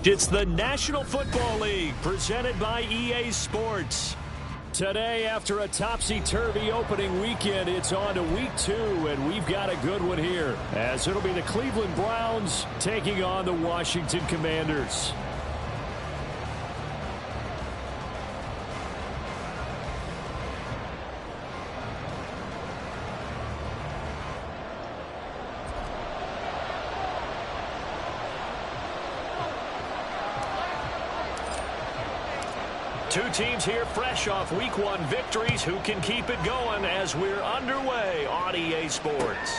It's the National Football League presented by EA Sports. Today, after a topsy-turvy opening weekend, it's on to week 2, and we've got a good one here, as it'll be the Cleveland Browns taking on the Washington Commanders. Two teams here fresh off Week 1 victories. Who can keep it going as we're underway on EA Sports?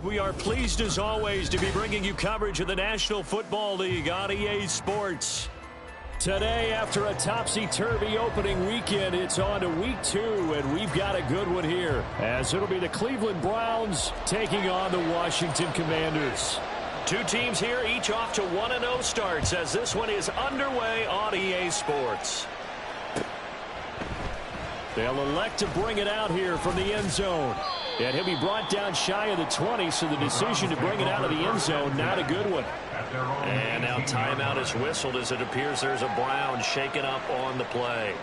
We are pleased, as always, to be bringing you coverage of the National Football League on EA Sports. Today, after a topsy-turvy opening weekend, it's on to Week 2, and we've got a good one here, as it'll be the Cleveland Browns taking on the Washington Commanders. Two teams here, each off to 1-0 starts, as this one is underway on EA Sports. They'll elect to bring it out here from the end zone. And he'll be brought down shy of the 20, so the decision to bring it out of the end zone, not a good one. And now timeout is whistled as it appears there's a Brown shaken up on the play.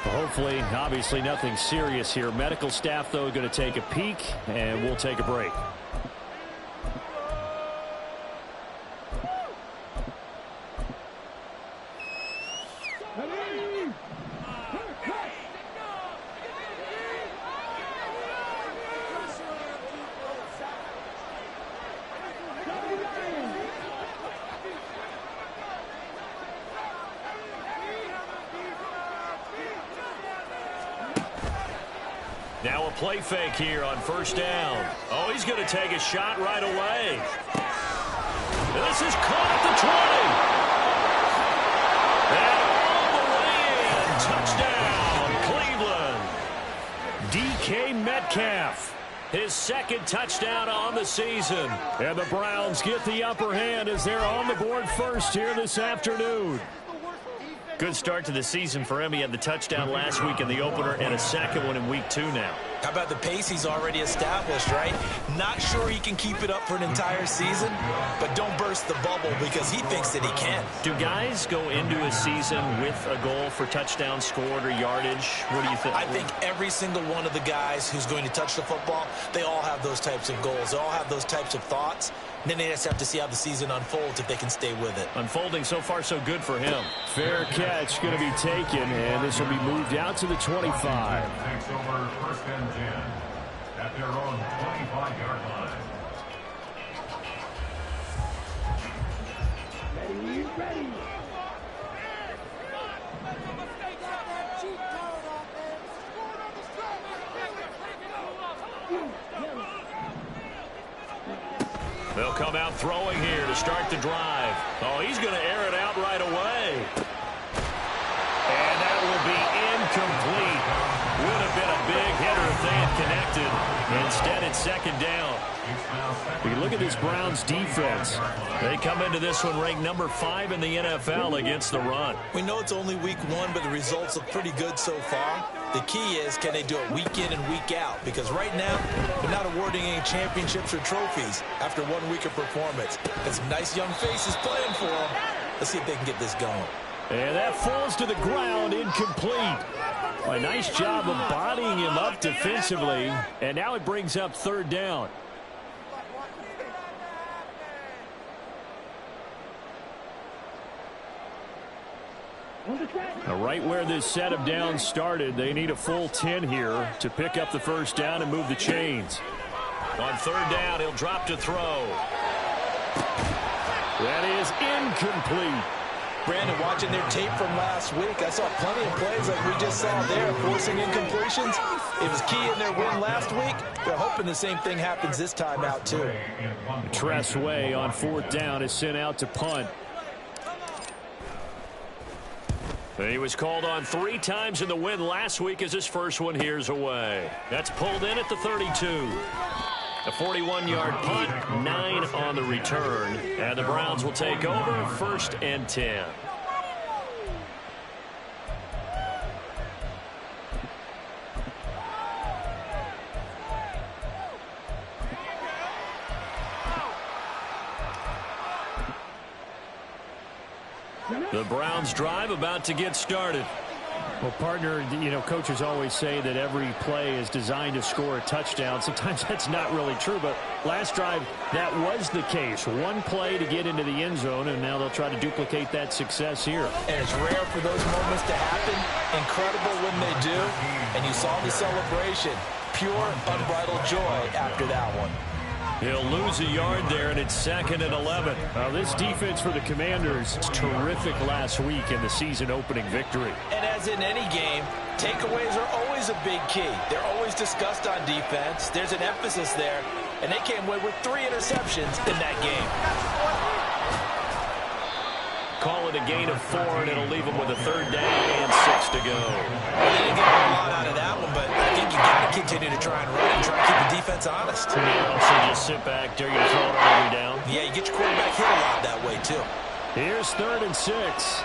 Hopefully, obviously nothing serious here. Medical staff, though, going to take a peek, and we'll take a break. Now a play fake here on first down. Oh, he's going to take a shot right away. This is caught at the 20. And all the way in. Touchdown, Cleveland. DK Metcalf, his second touchdown on the season. And the Browns get the upper hand as they're on the board first here this afternoon. Good start to the season for him. He had the touchdown last week in the opener and a second one in Week 2 now. How about the pace he's already established, right? Not sure he can keep it up for an entire season, but don't burst the bubble because he thinks that he can. Do guys go into a season with a goal for touchdowns scored or yardage? What do you think? I think every single one of the guys who's going to touch the football, they all have those types of goals. They all have those types of thoughts. And then they just have to see how the season unfolds if they can stay with it. Unfolding so far so good for him. Fair catch going to be taken, and this will be moved out to the 25. Takes over first and 10 at their own 25-yard line. Ready. They'll come out throwing here to start the drive. Oh, he's going to air it out right away. And that will be incomplete. Would have been a big hitter if they had connected. Instead, it's second down. You look at this Browns defense. They come into this one ranked number 5 in the NFL against the run. We know it's only week 1, but the results look pretty good so far. The key is, can they do it week in and week out? Because right now, they're not awarding any championships or trophies after 1 week of performance. Got some nice young faces playing for them. Let's see if they can get this going. And that falls to the ground, incomplete. A nice job of bodying him up defensively. And now it brings up third down. Now, right where this set of downs started, they need a full 10 here to pick up the first down and move the chains. On third down, he'll drop to throw. That is incomplete. Brandon, watching their tape from last week, I saw plenty of plays like we just saw there, forcing incompletions. It was key in their win last week. They're hoping the same thing happens this time out, too. Tress Way on fourth down is sent out to punt. He was called on 3 times in the win last week as his first one here's away. That's pulled in at the 32. A 41-yard punt, 9 on the return. And the Browns will take over first and 10. The Browns drive about to get started. Well, partner, you know, coaches always say that every play is designed to score a touchdown. Sometimes that's not really true, but last drive, that was the case. 1 play to get into the end zone, and now they'll try to duplicate that success here. And it's rare for those moments to happen. Incredible when they do. And you saw the celebration. Pure, unbridled joy after that one. He'll lose a yard there, and it's second and 11. Now, this defense for the Commanders is terrific last week in the season-opening victory. And as in any game, takeaways are always a big key. They're always discussed on defense. There's an emphasis there, and they came away with 3 interceptions in that game. Call it a gain of 4, and it'll leave them with a third down and 6 to go. Well, they didn't get a lot out of that one, but I think you got to continue to try and run and try to keep the defense honest. Yeah, also just sit back there, you throw it on every down. Yeah, you get your quarterback hit a lot that way, too. Here's 3rd and 6.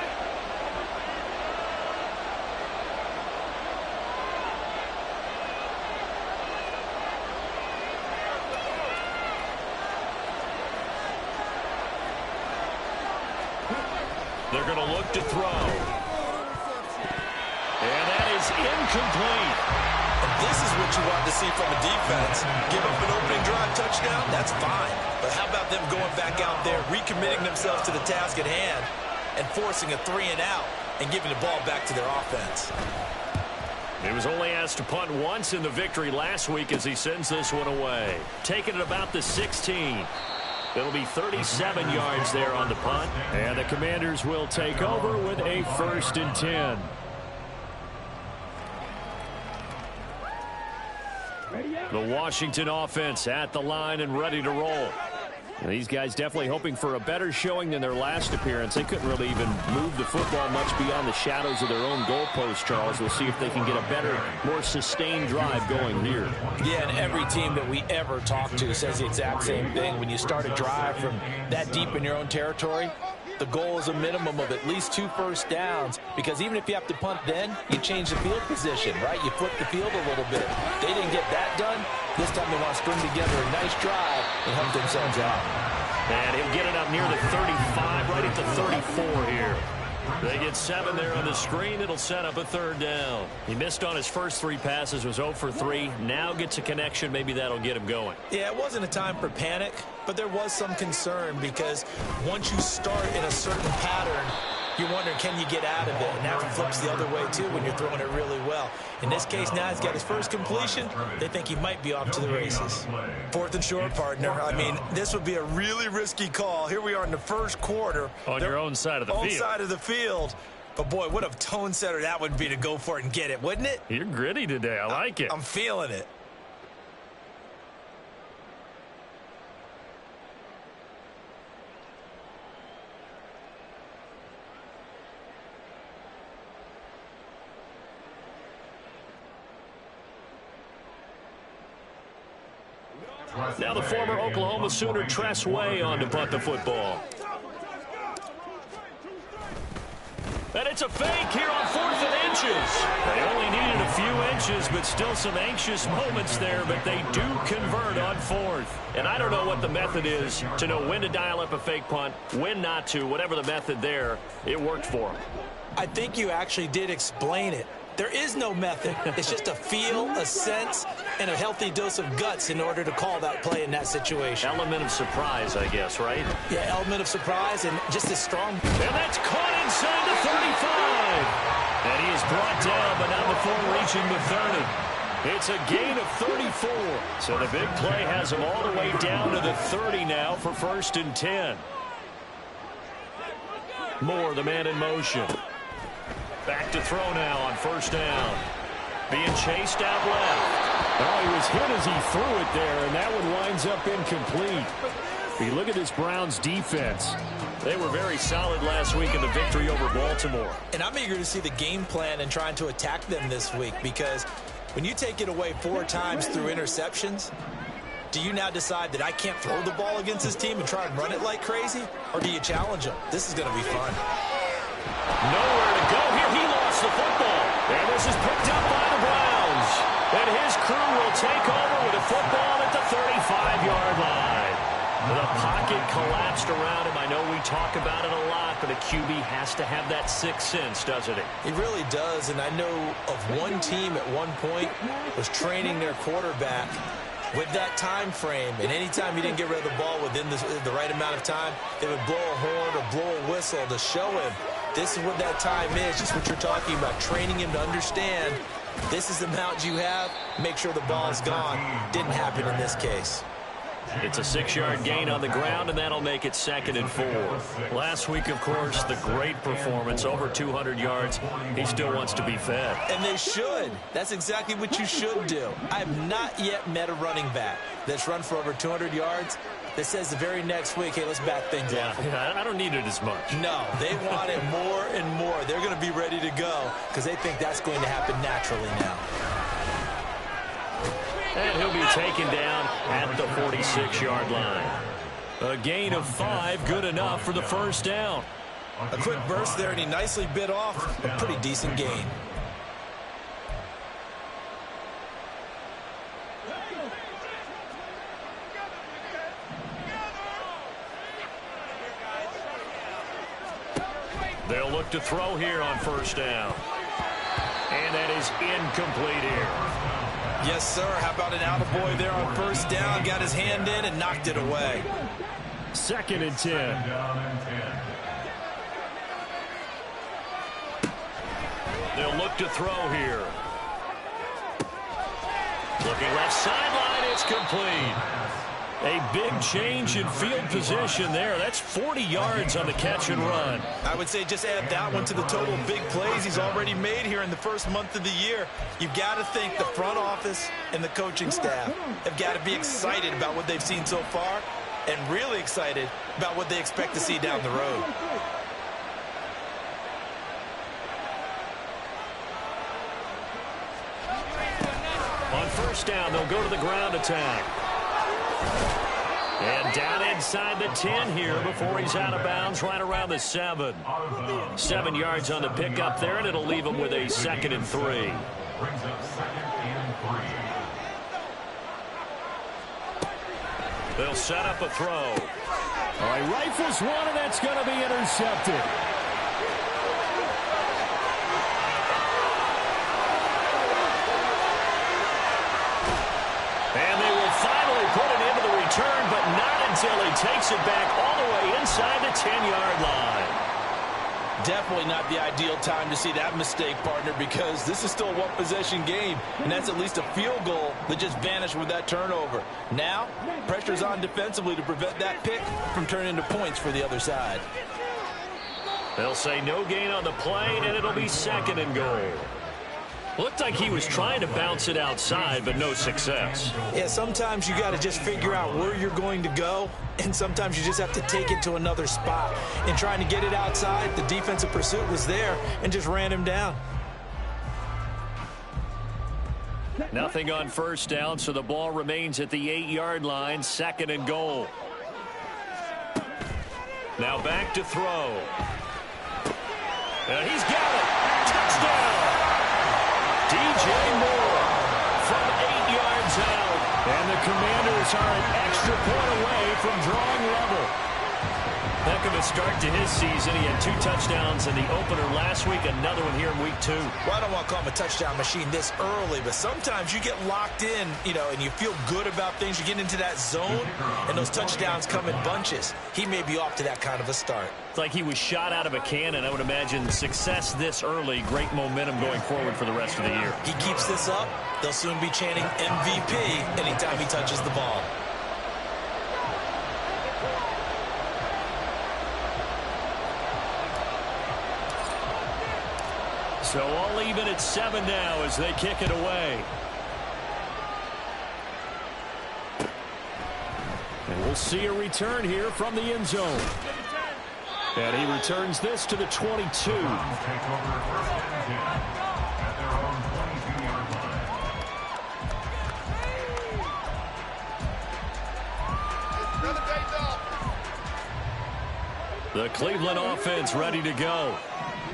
They're going to look to throw. And that is incomplete. And this is what you want to see from a defense. Give up an opening drive touchdown, that's fine. But how about them going back out there, recommitting themselves to the task at hand, and forcing a 3-and-out and giving the ball back to their offense? He was only asked to punt once in the victory last week as he sends this one away. Taking it about the 16. It'll be 37 yards there on the punt. And the Commanders will take over with a 1st and 10. The Washington offense at the line and ready to roll. And these guys definitely hoping for a better showing than their last appearance. They couldn't really even move the football much beyond the shadows of their own goalpost, Charles. We'll see if they can get a better, more sustained drive going here. Yeah, and every team that we ever talk to says the exact same thing. When you start a drive from that deep in your own territory, the goal is a minimum of at least 2 first downs, because even if you have to punt then, you change the field position, right? You flip the field a little bit. They didn't get that done. This time they want to string together a nice drive and help themselves out. And he'll get it up near the 35, right at the 34 here. They get 7 there on the screen. It'll set up a 3rd down. He missed on his first 3 passes, was 0 for 3. Now gets a connection. Maybe that'll get him going. Yeah, it wasn't a time for panic, but there was some concern because once you start in a certain pattern, you're wondering, can you get out of it? And that flips the other way, too, when you're throwing it really well. In this case, now he's got his first completion. They think he might be off to the races. 4th and short, partner. I mean, this would be a really risky call. Here we are in the first quarter. On your own side of the field. Own side of the field. But, boy, what a tone setter that would be to go for it and get it, wouldn't it? You're gritty today. I like it. I'm feeling it. Now the former Oklahoma Sooner Tress Way on to punt the football. And it's a fake here on 4th and inches. They only needed a few inches, but still some anxious moments there, but they do convert on 4th. And I don't know what the method is to know when to dial up a fake punt, when not to, whatever the method there, it worked for them. I think you actually did explain it. There is no method. It's just a feel, a sense, and a healthy dose of guts in order to call that play in that situation. Element of surprise, I guess, right? Yeah, element of surprise and just as strong. And that's caught inside the 35. And he is brought down, but not before reaching the 30. It's a gain of 34. So the big play has him all the way down to the 30 now for 1st and 10. Moore, the man in motion. Back to throw now on 1st down. Being chased out left. Oh, he was hit as he threw it there, and that one winds up incomplete. If you look at this Browns defense, they were very solid last week in the victory over Baltimore. And I'm eager to see the game plan and trying to attack them this week, because when you take it away 4 times through interceptions, do you now decide that I can't throw the ball against this team and try and run it like crazy? Or do you challenge them? This is going to be fun. Nowhere to go here. He lost the football. And this is picked up by the Browns. And his crew will take over with a football at the 35-yard line. The pocket collapsed around him. I know we talk about it a lot, but a QB has to have that 6th sense, doesn't it? He really does. And I know of one team at one point was training their quarterback with that time frame, and anytime he didn't get rid of the ball within the right amount of time, they would blow a horn or blow a whistle to show him this is what that time is, just what you're talking about, training him to understand this is the amount you have, make sure the ball's gone. Didn't happen in this case. It's a 6-yard gain on the ground, and that'll make it 2nd and 4. Last week, of course, the great performance, over 200 yards. He still wants to be fed. And they should. That's exactly what you should do. I have not yet met a running back that's run for over 200 yards that says the very next week, hey, let's back things up. Yeah, I don't need it as much. No, they want it more and more. They're going to be ready to go because they think that's going to happen naturally now. And he'll be taken down at the 46-yard line. A gain of 5, good enough for the 1st down. A quick burst there, and he nicely bit off a pretty decent gain. They'll look to throw here on 1st down. And that is incomplete here. Yes, sir. How about an attaboy there on 1st down? Got his hand in and knocked it away. 2nd and 10. They'll look to throw here. Looking left sideline, it's complete. A big change in field position there. That's 40 yards on the catch and run. I would say just add that one to the total big plays he's already made here in the first month of the year. You've got to think the front office and the coaching staff have got to be excited about what they've seen so far and really excited about what they expect to see down the road. On 1st down, they'll go to the ground attack. And down inside the 10 here before he's out of bounds, right around the 7. 7 yards on the pickup there, and it'll leave him with a 2nd and 3. Brings up 2nd and 3. They'll set up a throw. All right, rifles one, and that's going to be intercepted. And they will finally put it into the return, but not until he takes it back all the way inside the 10-yard line. Definitely not the ideal time to see that mistake, partner, because this is still a one-possession game, and that's at least a field goal that just vanished with that turnover. Now, pressure's on defensively to prevent that pick from turning into points for the other side. They'll say no gain on the play, and it'll be 2nd and goal. Looked like he was trying to bounce it outside, but no success. Yeah, sometimes you got to just figure out where you're going to go, and sometimes you just have to take it to another spot. And trying to get it outside, the defensive pursuit was there and just ran him down. Nothing on first down, so the ball remains at the 8-yard line, 2nd and goal. Now back to throw. And he's got it. Touchdown. DJ Moore from 8 yards out. And the Commanders are an extra point away from drawing level. Heck of a start to his season. He had 2 touchdowns in the opener last week, another one here in week 2. Well, I don't want to call him a touchdown machine this early, but sometimes you get locked in, and you feel good about things. You get into that zone, and those touchdowns come in bunches. He may be off to that kind of a start. It's like he was shot out of a cannon. I would imagine success this early, great momentum going forward for the rest of the year. He keeps this up, they'll soon be chanting MVP anytime he touches the ball. So all even at 7 now as they kick it away. And we'll see a return here from the end zone. And he returns this to the 22. Take over 1st and 10 at their own 22-yard line. The Cleveland offense ready to go.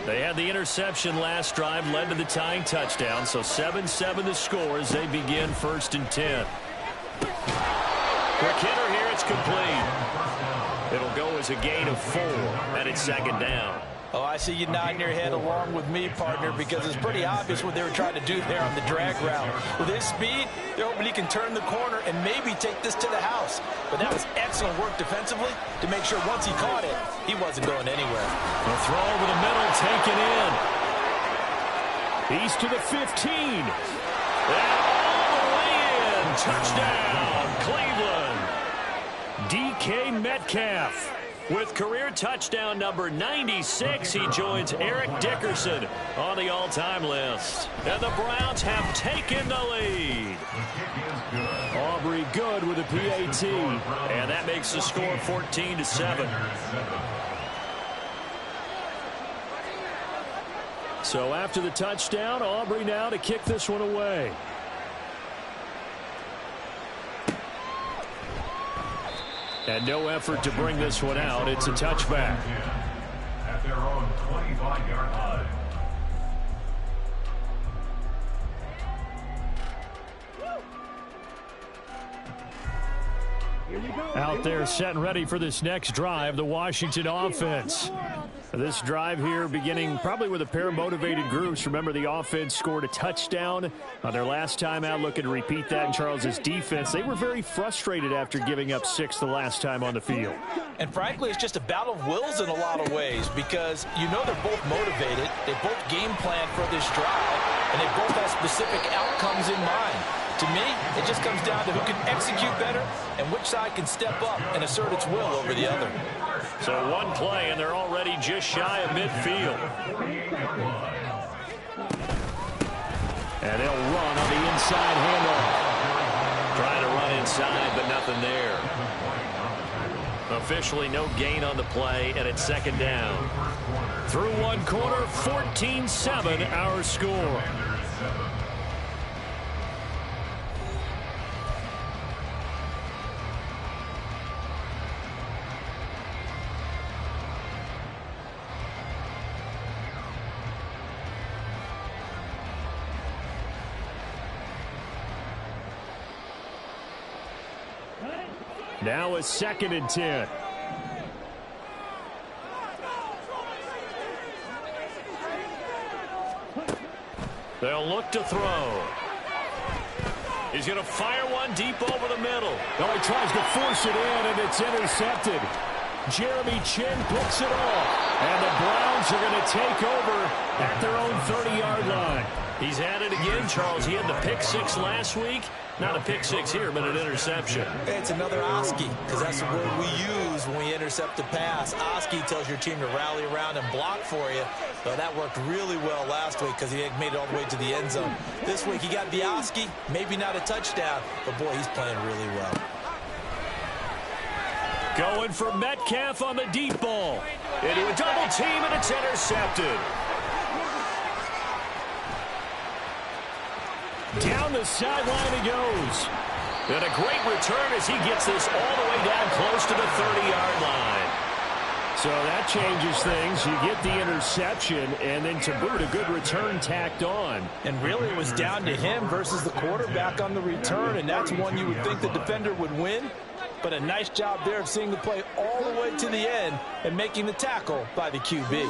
They had the interception last drive, led to the tying touchdown, so 7-7 the score as they begin 1st and 10. Quick hitter here, it's complete. It'll go as a gain of 4, and it's 2nd down. Oh, I see you nodding your head along with me, partner, because it's pretty obvious what they were trying to do there on the drag route. With his speed, they're hoping he can turn the corner and maybe take this to the house. But that was excellent work defensively to make sure once he caught it, he wasn't going anywhere. The throw over the middle, taken in. He's to the 15. And all the way in. Touchdown, Cleveland. DK Metcalf. With career touchdown number 96, he joins Eric Dickerson on the all-time list. And the Browns have taken the lead. Aubrey good with a PAT. And that makes the score 14-7. So after the touchdown, Aubrey now to kick this one away. And no effort to bring this one out. It's a touchback. At their own 25-yard line. Out there set and ready for this next drive, the Washington offense. This drive here beginning probably with a pair of motivated groups. Remember, the offense scored a touchdown on their last time out, looking to repeat that in Charles's defense. They were very frustrated after giving up 6 the last time on the field. And frankly, it's just a battle of wills in a lot of ways because they're both motivated. They both game plan for this drive, and they both have specific outcomes in mind. To me, it just comes down to who can execute better and which side can step up and assert its will over the other. So one play, and they're already just shy of midfield. And they'll run on the inside handoff. Trying to run inside, but nothing there. Officially no gain on the play, and it's 2nd down. Through one quarter, 14-7 our score. Now a 2nd and 10. They'll look to throw. He's going to fire one deep over the middle. Oh, he tries to force it in, and it's intercepted. Jeremy Chin picks it off. And the Browns are going to take over at their own 30-yard line. He's at it again, Charles. He had the pick 6 last week. Not a pick 6 here, but an interception. It's another Oski, because that's the word we use when we intercept a pass. Oski tells your team to rally around and block for you. But that worked really well last week because he made it all the way to the end zone. This week he got the Oski, maybe not a touchdown, but boy, he's playing really well. Going for Metcalf on the deep ball. Into a double team, and it's intercepted. Down the sideline he goes. And a great return as he gets this all the way down close to the 30-yard line. So that changes things. You get the interception, and then to boot, a good return tacked on. And really it was down to him versus the quarterback on the return, and that's one you would think the defender would win. But a nice job there of seeing the play all the way to the end and making the tackle by the QB.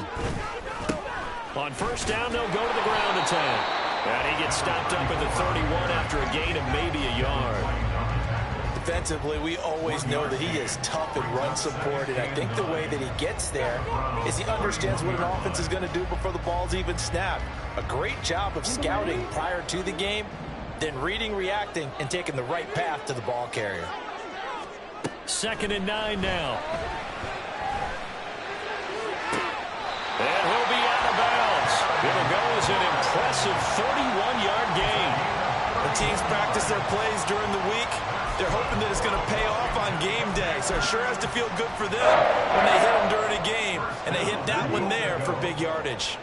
On first down, they'll go to the ground attack. And he gets stopped up at the 31 after a gain of maybe a yard. Defensively, we always know that he is tough in run support, and I think the way that he gets there is he understands what an offense is going to do before the ball's even snapped. A great job of scouting prior to the game, then reading, reacting, and taking the right path to the ball carrier. 2nd and 9 now. And he'll be out of bounds. It'll go as an impressive 31-yard gain. The teams practice their plays during the week. They're hoping that it's going to pay off on game day, so it sure has to feel good for them when they hit them during a game, and they hit that one there for big yardage.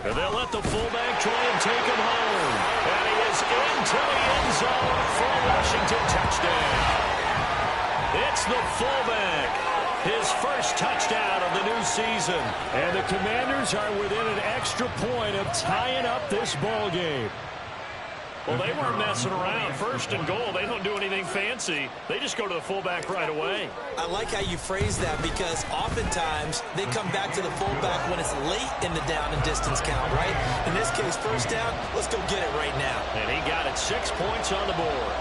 And they'll let the fullback try and take him home. And he is into the end zone for a Washington touchdown. It's the fullback. His first touchdown of the new season. And the Commanders are within an extra point of tying up this ball game. Well, they weren't messing around. 1st and goal, they don't do anything fancy. They just go to the fullback right away. I like how you phrase that because oftentimes they come back to the fullback when it's late in the down and distance count, right? In this case, first down, let's go get it right now. And he got it 6 points on the board.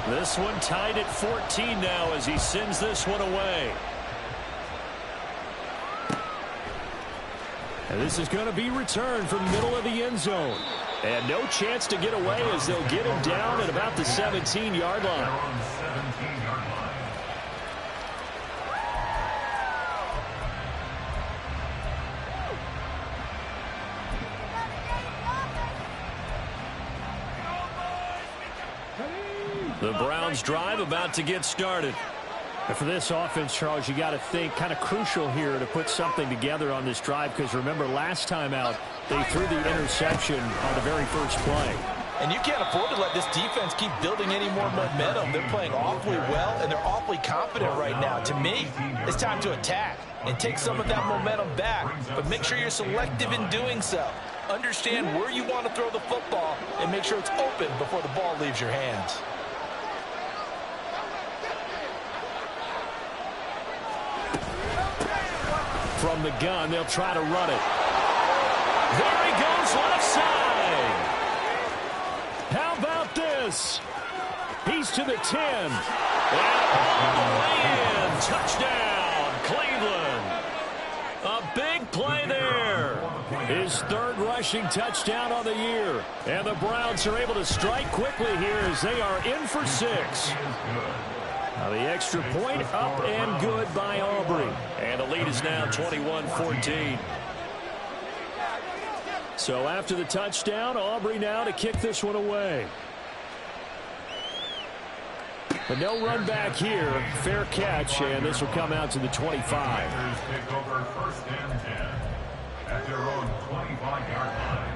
This one tied at 14 now as he sends this one away. And this is going to be returned from middle of the end zone. And no chance to get away as they'll get him down at about the 17-yard line. The Browns drive about to get started. And for this offense, Charles, you got to think kind of crucial here to put something together on this drive because remember last time out they threw the interception on the very first play. And you can't afford to let this defense keep building any more momentum. They're playing awfully well, and they're awfully confident right now. To me, it's time to attack and take some of that momentum back. But make sure you're selective in doing so. Understand where you want to throw the football and make sure it's open before the ball leaves your hands. From the gun, they'll try to run it. There he goes left side. How about this? He's to the 10. And all the way in. Touchdown, Cleveland. A big play there. His 3rd rushing touchdown on the year. And the Browns are able to strike quickly here as they are in for 6. Now the extra point up and good by Aubrey. And the lead is now 21-14. So after the touchdown, Aubrey now to kick this one away. But no run back here. Fair catch, and this will come out to the 25. Take over 1st and 10 at their own 25-yard line.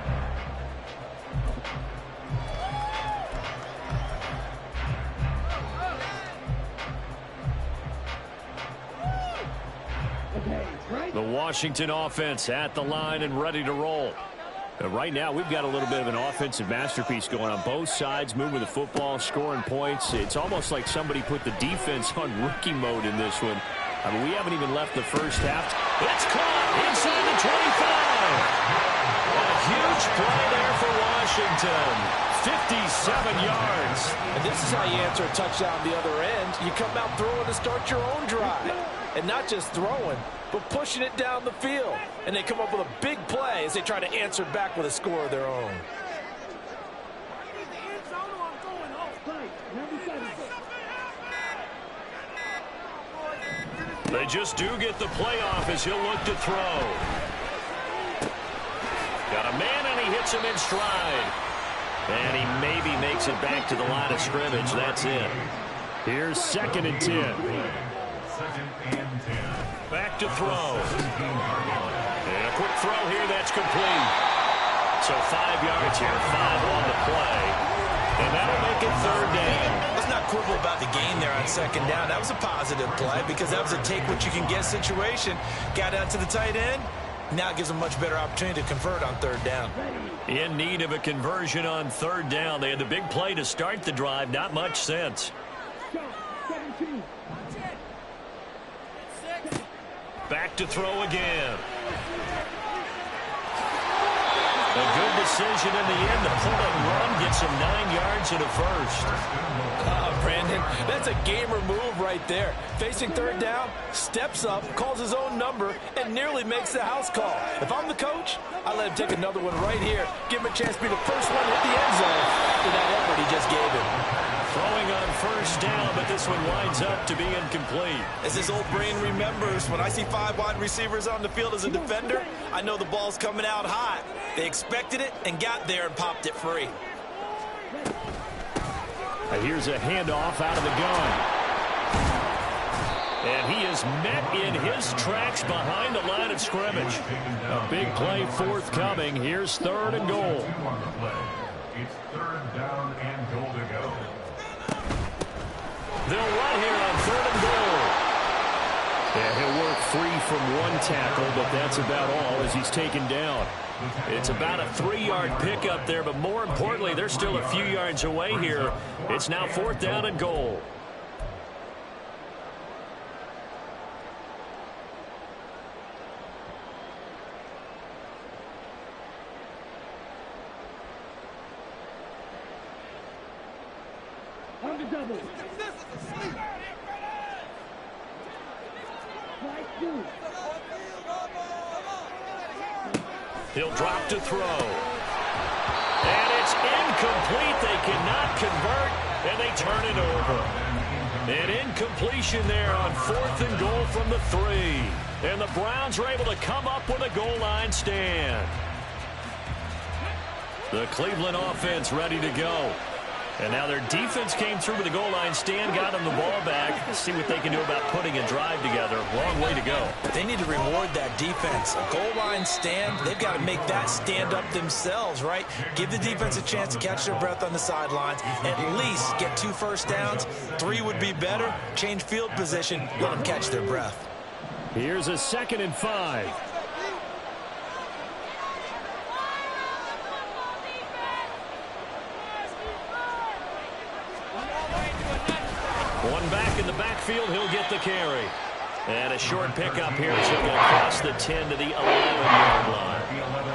Washington offense at the line and ready to roll. Right now, we've got a little bit of an offensive masterpiece going on both sides, moving the football, scoring points. It's almost like somebody put the defense on rookie mode in this one. I mean, we haven't even left the first half. It's caught inside the 25. A huge play there for Washington. 57 yards. And this is how you answer a touchdown the other end. You come out throwing to start your own drive. And not just throwing, but pushing it down the field. And they come up with a big play as they try to answer back with a score of their own. They just do get the playoff as he'll look to throw. Got a man, and he hits him in stride. And he maybe makes it back to the line of scrimmage. That's it. Here's 2nd and 10. 2nd and 10. Back to throw. And a quick throw here. That's complete. So 5 yards here. 5 on the play. And that'll make it 3rd down. Let's not quibble about the gain there on 2nd down. That was a positive play because that was a take-what-you-can-get situation. Got out to the tight end. Now it gives them a much better opportunity to convert on 3rd down. In need of a conversion on 3rd down. They had the big play to start the drive. Not much sense. Back to throw again. A good decision in the end to pull and run. Gets him 9 yards and a first. Brandon, that's a gamer move right there. Facing 3rd down, steps up, calls his own number, and nearly makes the house call. If I'm the coach, I let him take another one right here. Give him a chance to be the first one to hit the end zone for that effort he just gave him. Throwing on 1st down, but this one winds up to be incomplete. As his old brain remembers, when I see 5 wide receivers on the field as a defender, I know the ball's coming out hot. They expected it and got there and popped it free. Here's a handoff out of the gun. And he is met in his tracks behind the line of scrimmage. A big play forthcoming. Here's 3rd and goal. It's 3rd down and goal to go. They'll run here on 3rd and goal. Yeah, he'll work free from one tackle, but that's about all as he's taken down. It's about a 3-yard pickup there, but more importantly, they're still a few yards away here. It's now 4th down and goal. On the double. He'll drop to throw. And it's incomplete. They cannot convert, and they turn it over. An incompletion there on 4th and goal from the 3. And the Browns are able to come up with a goal line stand. The Cleveland offense ready to go. And now their defense came through with the goal line stand, got them the ball back. Let's see what they can do about putting a drive together. Long way to go. They need to reward that defense. A goal line stand, they've got to make that stand up themselves, right? Give the defense a chance to catch their breath on the sidelines. At least get 2 first downs. 3 would be better. Change field position. Let them catch their breath. Here's a 2nd and 5. One back in the backfield, he'll get the carry. And a short pickup here as he'll get across the 10 to the 11-yard line.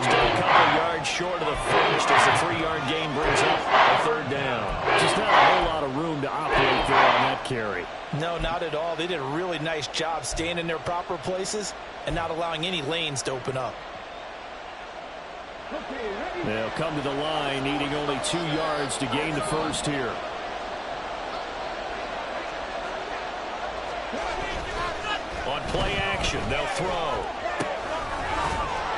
Still a couple yards short of the first as the 3-yard gain brings up a 3rd down. Just not a whole lot of room to operate there on that carry. No, not at all. They did a really nice job staying in their proper places and not allowing any lanes to open up. They'll come to the line, needing only 2 yards to gain the first here. On play action, they'll throw.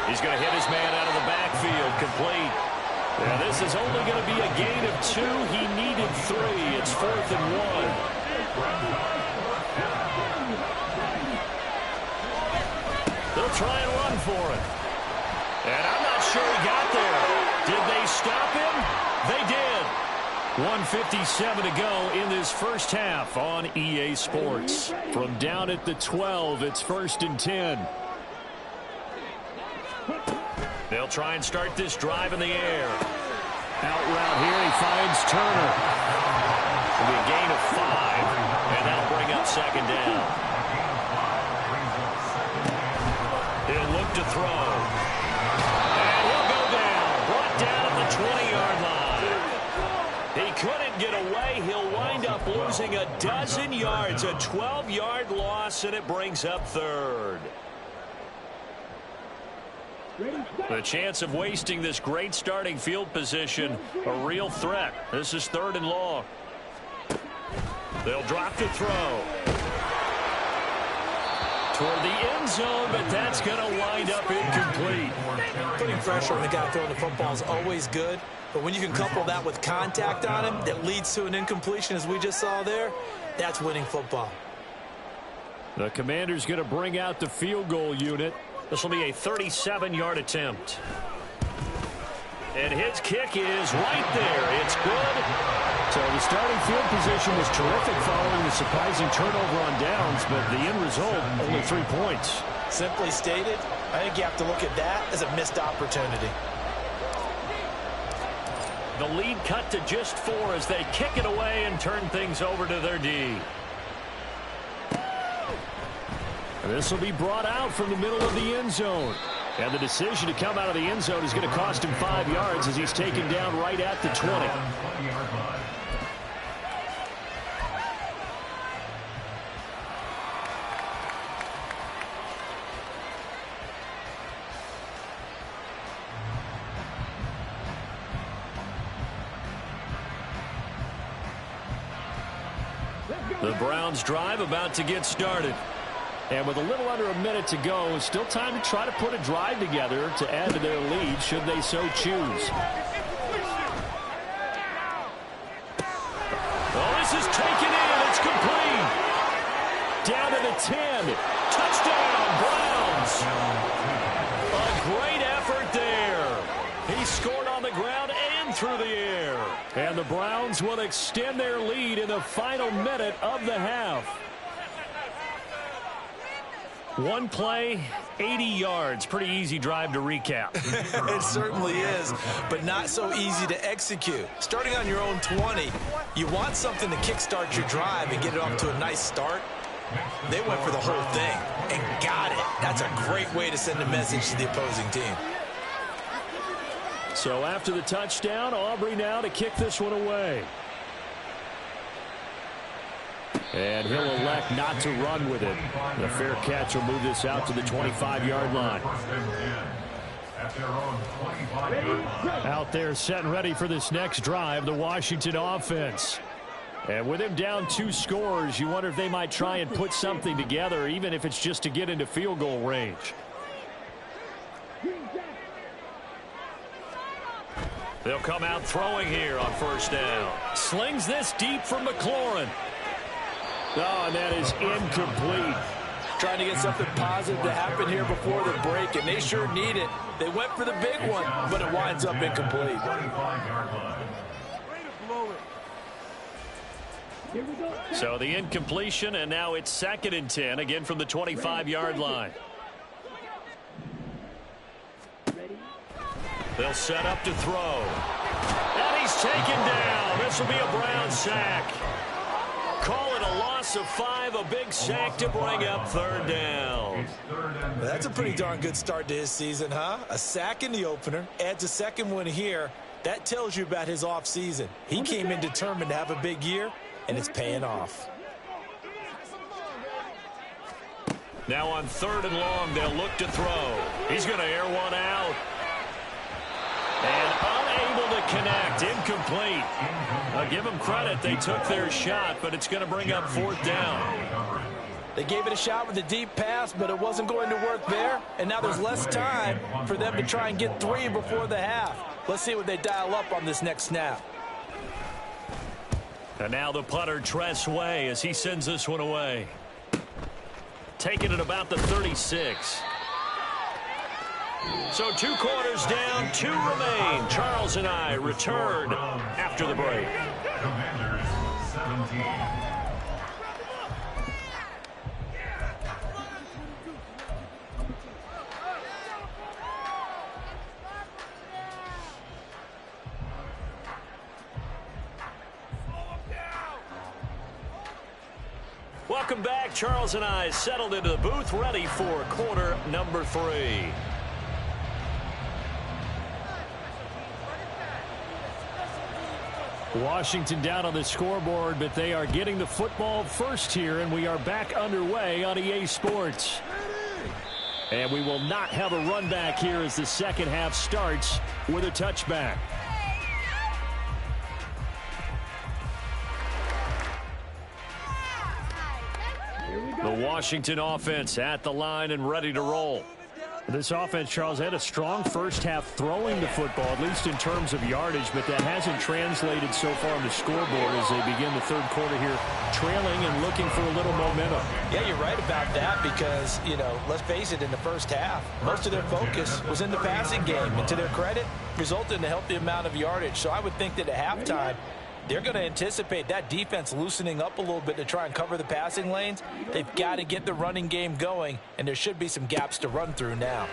He's going to hit his man out of the backfield, complete. Now this is only going to be a gain of 2. He needed 3. It's 4th and 1. They'll try and run for it. And I'm not sure he got there. Did they stop him? They did. 1:57 to go in this first half on EA Sports. From down at the 12, it's 1st and 10. They'll try and start this drive in the air. Out route here, he finds Turner. It'll be a gain of 5, and that'll bring up second down. He'll look to throw. And he'll go down. Brought down at the 20-yard line. He couldn't get away. He'll wind up losing a dozen yards. A 12-yard loss, and it brings up third. The chance of wasting this great starting field position, a real threat. This is 3rd and long. They'll drop to throw. Toward the end zone, but that's going to wind up incomplete. Putting pressure on the guy throwing the football is always good, but when you can couple that with contact on him that leads to an incompletion, as we just saw there, that's winning football. The Commander's going to bring out the field goal unit. This will be a 37-yard attempt. And his kick is right there. It's good. So the starting field position was terrific following the surprising turnover on downs, but the end result, only 3 points. Simply stated, I think you have to look at that as a missed opportunity. The lead cut to just 4 as they kick it away and turn things over to their D. This will be brought out from the middle of the end zone. And the decision to come out of the end zone is going to cost him 5 yards as he's taken down right at the 20. The Browns drive about to get started. And with a little under a minute to go, still time to try to put a drive together to add to their lead should they so choose. Oh, this is taken in. It's complete. Down to the 10. Touchdown, Browns. A great effort there. He scored on the ground and through the air. And the Browns will extend their lead in the final minute of the half. One play, 80 yards. Pretty easy drive to recap. It certainly is, but not so easy to execute. Starting on your own 20, you want something to kickstart your drive and get it off to a nice start. They went for the whole thing and got it. That's a great way to send a message to the opposing team. So after the touchdown, Aubrey now to kick this one away. And he'll elect not to run with it. The fair catch will move this out to the 25-yard line. Out there set and ready for this next drive, the Washington offense. And with him down 2 scores, you wonder if they might try and put something together, even if it's just to get into field goal range. They'll come out throwing here on 1st down. Slings this deep for McLaurin. Oh, and that is incomplete. Trying to get something positive to happen here before the break, and they sure need it. They went for the big one, but it winds up incomplete. So the incompletion, and now it's 2nd and 10, again from the 25-yard line. They'll set up to throw. And he's taken down. This will be a Brown sack. Call it a loss of 5, a big sack to bring up 3rd down. That's a pretty darn good start to his season, huh? A sack in the opener, adds a second one here. That tells you about his offseason. He came in determined to have a big year, and it's paying off. Now on 3rd and long, they'll look to throw. He's going to air one out. And unable to connect. Incomplete. I'll give them credit. They took their shot, but it's going to bring up 4th down. They gave it a shot with a deep pass, but it wasn't going to work there. And now there's less time for them to try and get 3 before the half. Let's see what they dial up on this next snap. And now the punter, Tress Way, as he sends this one away. Taking it about the 36. So 2 quarters down, 2 remain. Charles and I return after the break. Commanders 17. Welcome back. Charles and I settled into the booth, ready for quarter number 3. Washington down on the scoreboard, but they are getting the football first here, and we are back underway on EA Sports. And we will not have a run back here as the second half starts with a touchback. The Washington offense at the line and ready to roll. This offense, Charles, had a strong first half throwing the football, at least in terms of yardage, but that hasn't translated so far on the scoreboard as they begin the third quarter here, trailing and looking for a little momentum. Yeah, you're right about that because, let's face it, in the first half, most of their focus was in the passing game. And to their credit, resulted in a healthy amount of yardage. So I would think that at halftime, they're going to anticipate that defense loosening up a little bit to try and cover the passing lanes. They've got to get the running game going, and there should be some gaps to run through now.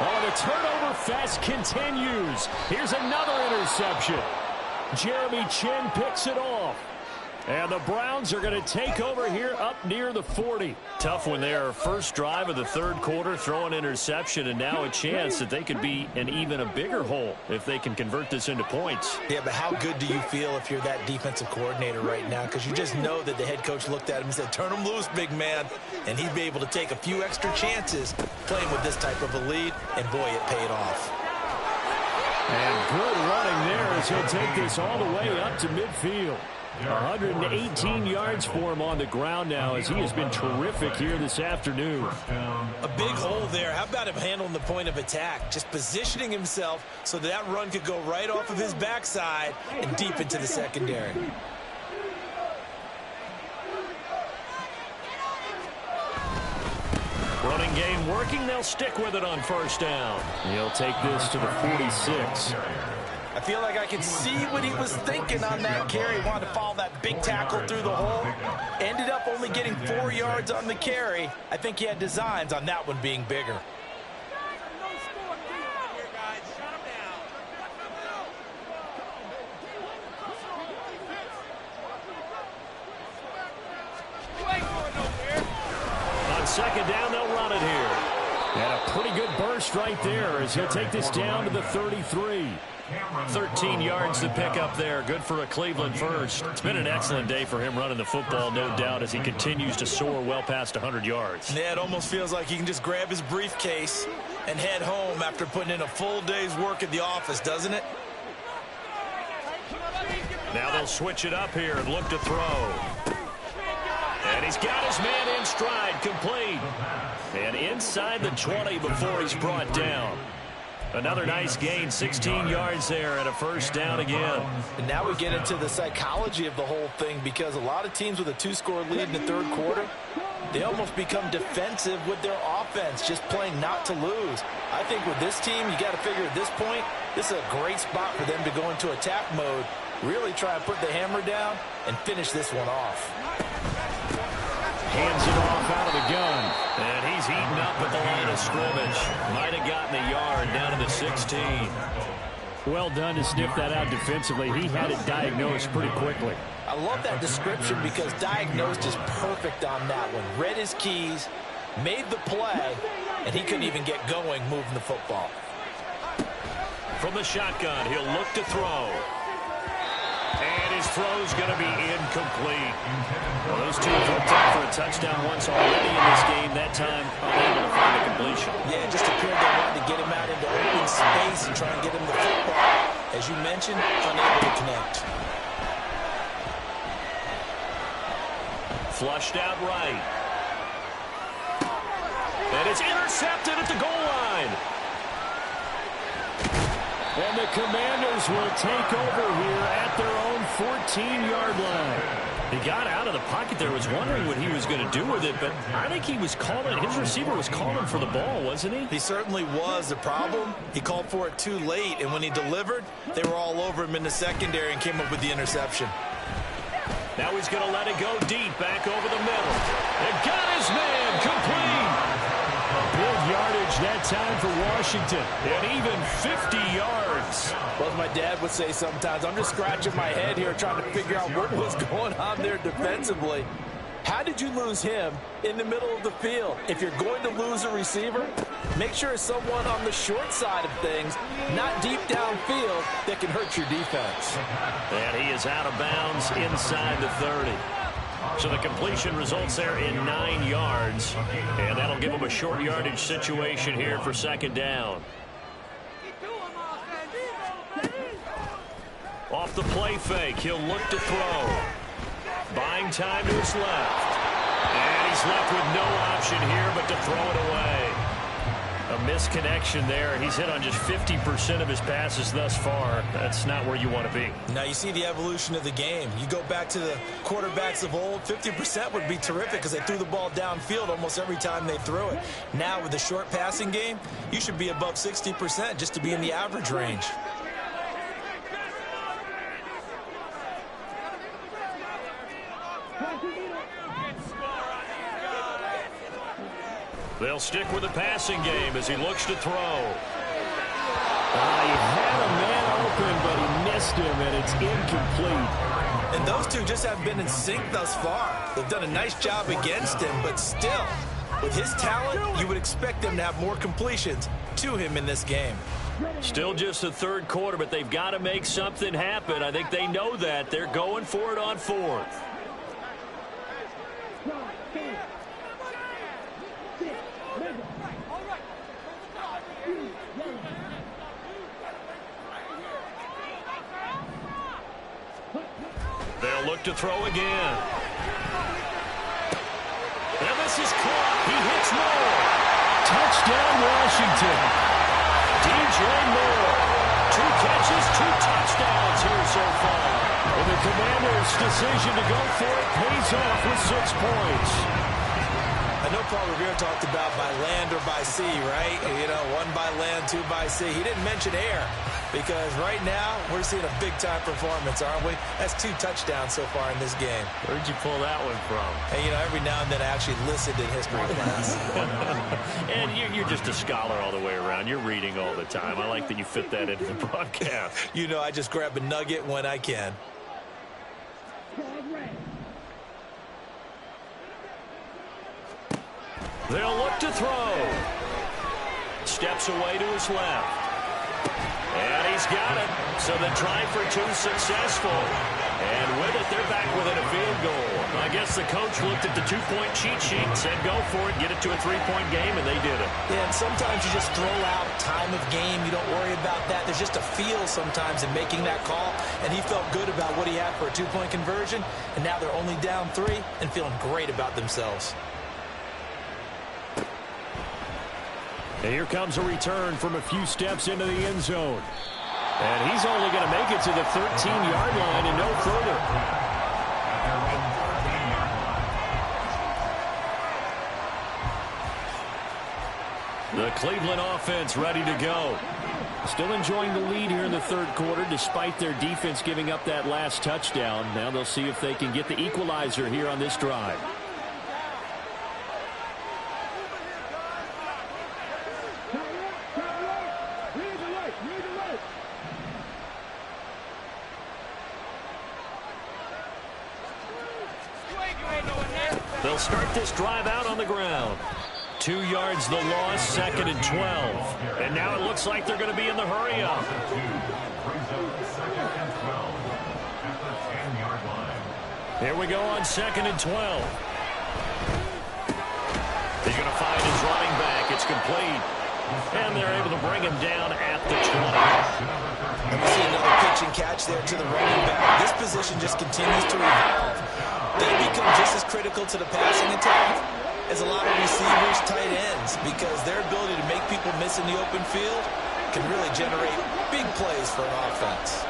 Oh, the turnover fest continues. Here's another interception. Jeremy Chin picks it off. And the Browns are going to take over here up near the 40. Tough when they are first drive of the third quarter, throw an interception, and now a chance that they could be in even a bigger hole if they can convert this into points. Yeah, but how good do you feel if you're that defensive coordinator right now? Because you just know that the head coach looked at him and said, turn him loose, big man. And he'd be able to take a few extra chances playing with this type of a lead, and boy, it paid off. And good running there as he'll take this all the way up to midfield. 118 yards for him on the ground now as he has been terrific here this afternoon. A big hole there. How about him handling the point of attack? Just positioning himself so that run could go right off of his backside and deep into the secondary. Running game working. They'll stick with it on first down. He'll take this to the 46. I feel like I can see what he was thinking on that carry. Wanted to follow that big tackle through the hole. Ended up only getting 4 yards on the carry. I think he had designs on that one being bigger. On second down, they'll run it here. And a pretty good burst right there as he'll take this down to the 33. 13 yards to pick up there. Good for a Cleveland first. It's been an excellent day for him running the football, no doubt, as he continues to soar well past 100 yards. Yeah, it almost feels like he can just grab his briefcase and head home after putting in a full day's work at the office, doesn't it? Now they'll switch it up here and look to throw. And he's got his man in stride, complete. And inside the 20 before he's brought down. Another nice gain, 16 yards there and a first down again. And now we get into the psychology of the whole thing because a lot of teams with a 2-score lead in the third quarter, they almost become defensive with their offense, just playing not to lose. I think with this team, you got to figure at this point, this is a great spot for them to go into attack mode, really try and put the hammer down and finish this one off. Hands it off out of the gun. And he's eaten up at the line of scrimmage. Might have gotten a yard down to the 16. Well done to sniff that out defensively. He had it diagnosed pretty quickly. I love that description because diagnosed is perfect on that one. Read his keys, made the play, and he couldn't even get going moving the football. From the shotgun, he'll look to throw. And his throw's going to be incomplete. Well, those two have hooked up for a touchdown once already in this game. That time, unable to find a completion. Yeah, just appeared they wanted to get him out into open space and try and get him the football. As you mentioned, unable to connect. Flushed out right. And it's intercepted at the goal line. And the Commanders will take over here at their own 14-yard line. He got out of the pocket there, was wondering what he was going to do with it, but I think he was calling, his receiver was calling for the ball, wasn't he? He certainly was. The problem, he called for it too late, and when he delivered, they were all over him in the secondary and came up with the interception. Now he's going to let it go deep, back over the middle. And got his man, complete. Big yardage that time for Washington. And even 50 yards. Well, as my dad would say sometimes, I'm just scratching my head here trying to figure out what was going on there defensively. How did you lose him in the middle of the field? If you're going to lose a receiver, make sure it's someone on the short side of things, not deep downfield, that can hurt your defense. And he is out of bounds inside the 30. So the completion results there in 9 yards. And that'll give him a short yardage situation here for second down. Off the play fake, he'll look to throw. Buying time to his left. And he's left with no option here but to throw it away. A misconnection there. He's hit on just 50% of his passes thus far. That's not where you want to be. Now you see the evolution of the game. You go back to the quarterbacks of old, 50% would be terrific because they threw the ball downfield almost every time they threw it. Now with the short passing game, you should be above 60% just to be in the average range. They'll stick with the passing game as he looks to throw. He had a man open, but he missed him, and it's incomplete. And those two just have been in sync thus far. They've done a nice job against him, but still, with his talent, you would expect them to have more completions to him in this game. Still just the third quarter, but they've got to make something happen. I think they know that. They're going for it on fourth. They'll look to throw again. And this is caught. He hits Moore. Touchdown, Washington. DJ Moore. 2 catches, 2 touchdowns here so far. And the Commanders' decision to go for it pays off with 6 points. I know Paul Revere talked about by land or by sea, right? You know, 1 by land, 2 by sea. He didn't mention air because right now we're seeing a big-time performance, aren't we? That's 2 touchdowns so far in this game. Where'd you pull that one from? And, you know, every now and then I actually listened in history class. And you're just a scholar all the way around. You're reading all the time. I like that you fit that into the broadcast. You know, I just grab a nugget when I can. They'll look to throw. Steps away to his left. And he's got it. So the try for 2 successful. And with it, they're back within a field goal. I guess the coach looked at the 2-point cheat sheet and said, go for it, get it to a 3-point game, and they did it. Yeah, and sometimes you just throw out time of game. You don't worry about that. There's just a feel sometimes in making that call. And he felt good about what he had for a 2-point conversion. And now they're only down 3 and feeling great about themselves. And here comes a return from a few steps into the end zone. And he's only going to make it to the 13-yard line and no further. The Cleveland offense ready to go. Still enjoying the lead here in the third quarter despite their defense giving up that last touchdown. Now they'll see if they can get the equalizer here on this drive. They'll start this drive out on the ground. 2 yards the loss, 2nd and 12. And now it looks like they're going to be in the hurry-up. Here we go on 2nd and 12. He's going to find his running back. It's complete. And they're able to bring him down at the 20. And we see another pitch and catch there to the running back. This position just continues to evolve. They become just as critical to the passing attack as a lot of receivers, tight ends, because their ability to make people miss in the open field can really generate big plays for an offense.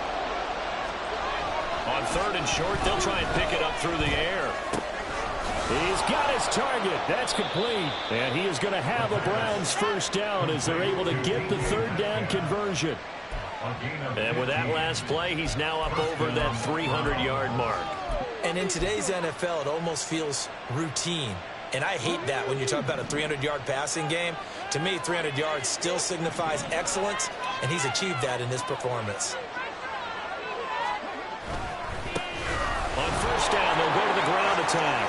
On 3rd and short, they'll try and pick it up through the air. He's got his target. That's complete. And he is going to have a Browns first down as they're able to get the 3rd down conversion. And with that last play, he's now up over that 300-yard mark. And in today's NFL, it almost feels routine. And I hate that when you talk about a 300-yard passing game. To me, 300 yards still signifies excellence, and he's achieved that in this performance. On first down, they'll go to the ground attack.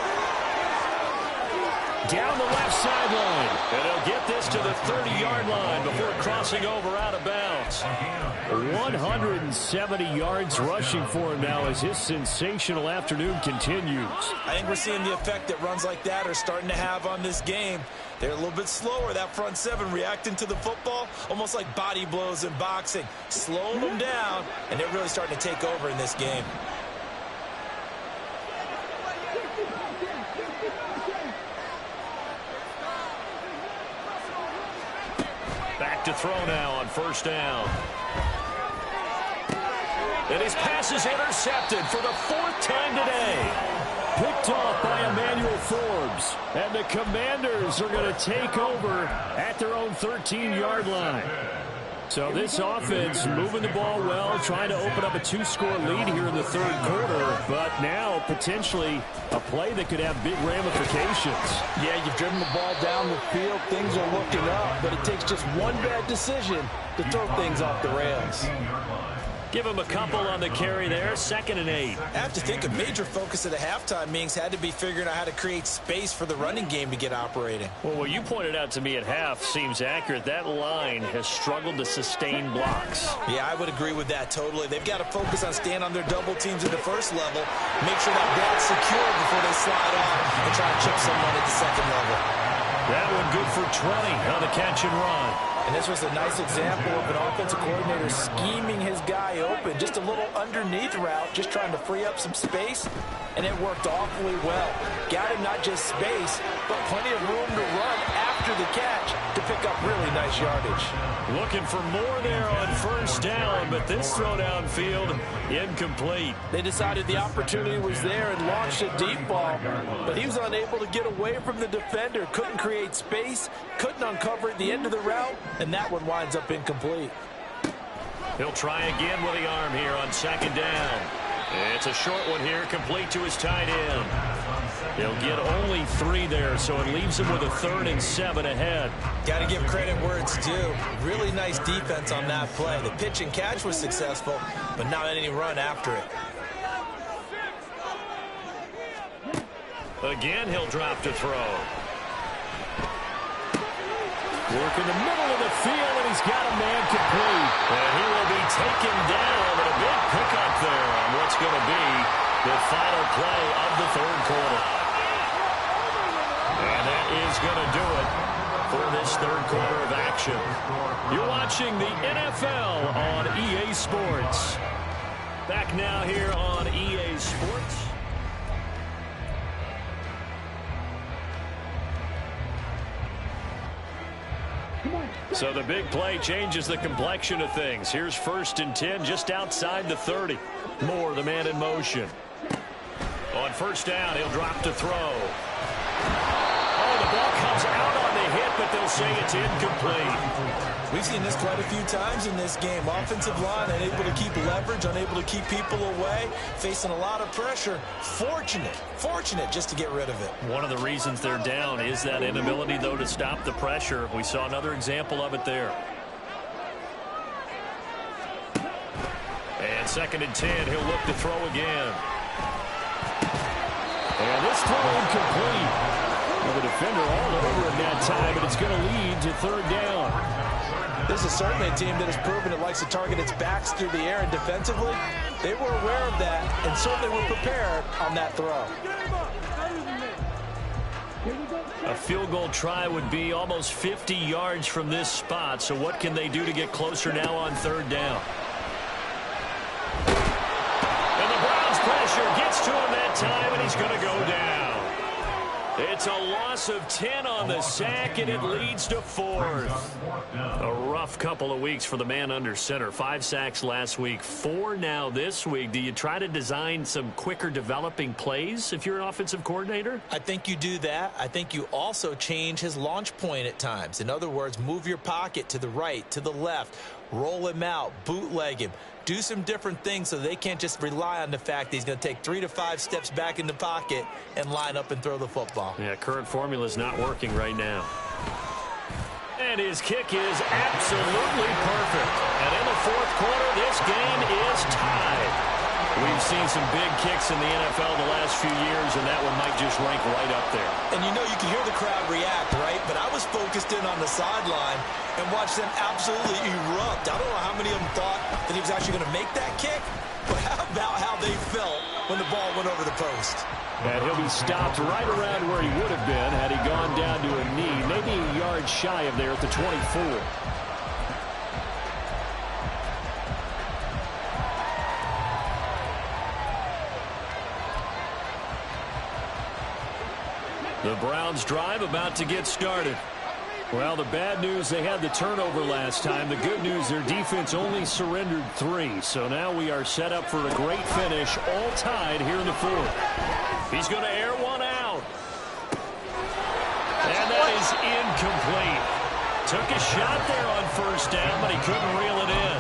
Down the left sideline. And he'll get this to the 30-yard line before crossing over out of bounds. 170 yards rushing for him now as his sensational afternoon continues. I think we're seeing the effect that runs like that are starting to have on this game. They're a little bit slower, that front seven, reacting to the football, almost like body blows in boxing. Slowing them down, and they're really starting to take over in this game. Back to throw now on first down. And his pass is intercepted for the 4th time today. Picked off by Emmanuel Forbes. And the Commanders are going to take over at their own 13-yard line. So this offense moving the ball well, trying to open up a 2-score lead here in the 3rd quarter. But now potentially a play that could have big ramifications. Yeah, you've driven the ball down the field. Things are looking up, but it takes just one bad decision to throw things off the rails. Give him a couple on the carry there. 2nd and 8. I have to think a major focus of the halftime meetings had to be figuring out how to create space for the running game to get operating. Well, what you pointed out to me at half seems accurate. That line has struggled to sustain blocks. Yeah, I would agree with that totally. They've got to focus on staying on their double teams at the first level, make sure that block's secure before they slide off and try to chip someone at the 2nd level. That one good for 20 on the catch and run. And this was a nice example of an offensive coordinator scheming his guy open. Just a little underneath route, just trying to free up some space, and it worked awfully well. Got him not just space, but plenty of room to run after the catch to pick up really nice yardage. Looking for more there on first down, but this throw downfield incomplete. They decided the opportunity was there and launched a deep ball, but he was unable to get away from the defender, couldn't create space, couldn't uncover at the end of the route, and that one winds up incomplete. He'll try again with the arm here on 2nd down. It's a short one here, complete to his tight end. He'll get only 3 there, so it leaves him with a 3rd and 7 ahead. Got to give credit where it's due. Really nice defense on that play. The pitch and catch was successful, but not any run after it. Again, he'll drop to throw. Work in the middle of the field, and he's got a man complete. And he will be taken down, and a big pickup there on what's going to be the final play of the 3rd quarter. And that is going to do it for this 3rd quarter of action. You're watching the NFL on EA Sports. Back now here on EA Sports. So the big play changes the complexion of things. Here's 1st and 10 just outside the 30. Moore, the man in motion. On first down, he'll drop to throw. Oh, the ball comes out on the hit, but they'll say it's incomplete. We've seen this quite a few times in this game. Offensive line unable to keep leverage, unable to keep people away, facing a lot of pressure. Fortunate just to get rid of it. One of the reasons they're down is that inability, though, to stop the pressure. We saw another example of it there. And 2nd and 10, he'll look to throw again. And this throw incomplete. Well, the defender all over him that time, but it's going to lead to 3rd down. This is certainly a team that has proven it likes to target its backs through the air, and defensively, they were aware of that and certainly were prepared on that throw. A field goal try would be almost 50 yards from this spot, so what can they do to get closer now on 3rd down? And the Browns pressure gets to him that time, and he's going to go down. It's a loss of 10 on the sack, and it leads to 4th. A rough couple of weeks for the man under center. 5 sacks last week, 4 now this week. Do you try to design some quicker developing plays if you're an offensive coordinator? I think you do that. I think you also change his launch point at times. In other words, move your pocket to the right, to the left. roll him out, bootleg him, do some different things so they can't just rely on the fact that he's going to take 3 to 5 steps back in the pocket and line up and throw the football. Yeah, current formula is not working right now. And his kick is absolutely perfect. And in the fourth quarter, this game is tied. We've seen some big kicks in the NFL the last few years, and that one might just rank right up there. And you know, you can hear the crowd react, right? But I was focused in on the sideline and watched them absolutely erupt. I don't know how many of them thought that he was actually going to make that kick, but how about how they felt when the ball went over the post? And he'll be stopped right around where he would have been had he gone down to a knee, maybe a yard shy of there at the 24. The Browns drive about to get started. Well, the bad news, they had the turnover last time. The good news, their defense only surrendered 3. So now we are set up for a great finish, all tied here in the fourth. He's going to air one out. And that is incomplete. Took a shot there on first down, but he couldn't reel it in.